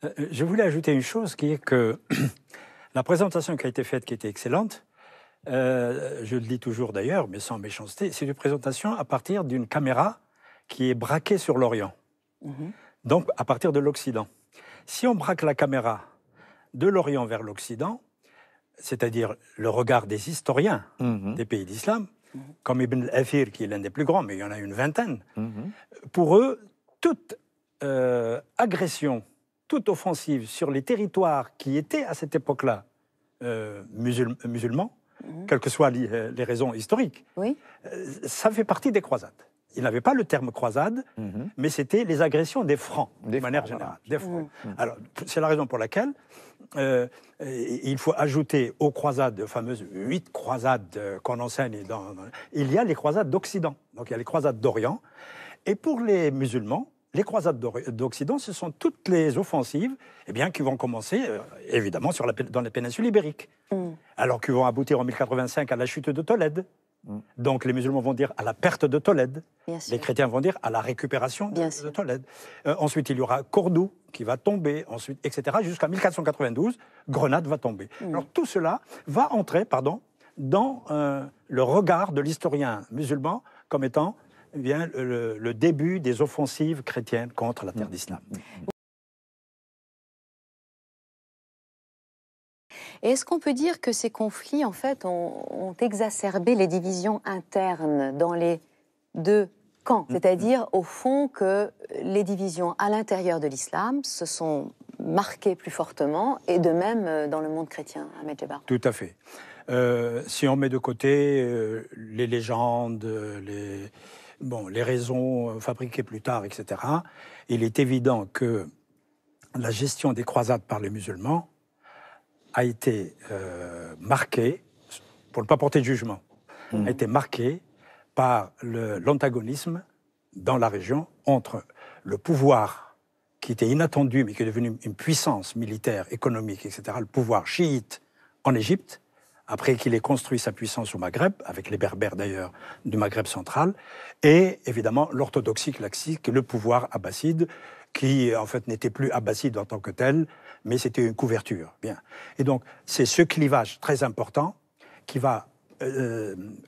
Je voulais ajouter une chose qui est que la présentation qui a été faite, qui était excellente, je le dis toujours d'ailleurs, mais sans méchanceté, c'est une présentation à partir d'une caméra qui est braquée sur l'Orient, donc à partir de l'Occident. Si on braque la caméra de l'Orient vers l'Occident, c'est-à-dire le regard des historiens des pays d'islam, comme Ibn al-Athir, qui est l'un des plus grands, mais il y en a une vingtaine, pour eux, toute agression, toute offensive sur les territoires qui étaient à cette époque-là musulmans, quelles que soient les raisons historiques, ça fait partie des croisades. Il n'avait pas le terme croisade, mais c'était les agressions des Francs, de manière générale. Des Francs. Alors, c'est la raison pour laquelle il faut ajouter aux croisades, les fameuses 8 croisades qu'on enseigne, il y a les croisades d'Occident. Donc il y a les croisades d'Orient. Et pour les musulmans, les croisades d'Occident, ce sont toutes les offensives qui vont commencer, évidemment, dans la péninsule ibérique. Alors qu'ils vont aboutir en 1085 à la chute de Tolède. Donc les musulmans vont dire à la perte de Tolède. Les chrétiens vont dire à la récupération de Tolède. Ensuite, il y aura Cordoue qui va tomber, ensuite, etc. Jusqu'à 1492, Grenade va tomber. Alors tout cela va entrer dans le regard de l'historien musulman comme étant le début des offensives chrétiennes contre la terre d'islam. Et est-ce qu'on peut dire que ces conflits, en fait, ont exacerbé les divisions internes dans les deux camps? C'est-à-dire, au fond, que les divisions à l'intérieur de l'islam se sont marquées plus fortement, et de même dans le monde chrétien, Ahmed Djebar. Tout à fait. Si on met de côté les légendes, les raisons fabriquées plus tard, etc., il est évident que la gestion des croisades par les musulmans a été marquée, pour ne pas porter de jugement, a été marquée par l'antagonisme dans la région entre le pouvoir qui était inattendu, mais qui est devenu une puissance militaire, économique, etc., le pouvoir chiite en Égypte, après qu'il ait construit sa puissance au Maghreb, avec les Berbères d'ailleurs du Maghreb central, et évidemment l'orthodoxie classique, le pouvoir abbasside, qui en fait n'était plus abbasside en tant que tel, mais c'était une couverture. Bien. Et donc c'est ce clivage très important qui va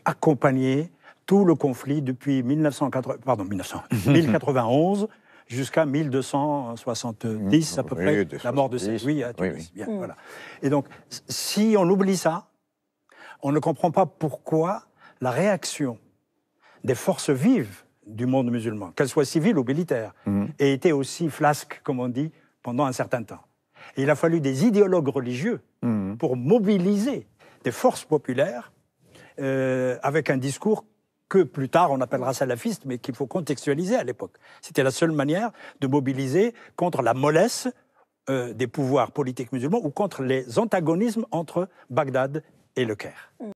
accompagner tout le conflit depuis 1091 jusqu'à 1270 à peu près, la mort de Saint-Louis à Tunis. Bien, voilà. Et donc si on oublie ça, on ne comprend pas pourquoi la réaction des forces vives du monde musulman, qu'elles soient civiles ou militaires, ait été aussi flasque, comme on dit, pendant un certain temps. Et il a fallu des idéologues religieux pour mobiliser des forces populaires avec un discours que plus tard on appellera salafiste, mais qu'il faut contextualiser à l'époque. C'était la seule manière de mobiliser contre la mollesse des pouvoirs politiques musulmans ou contre les antagonismes entre Bagdad et Le Caire.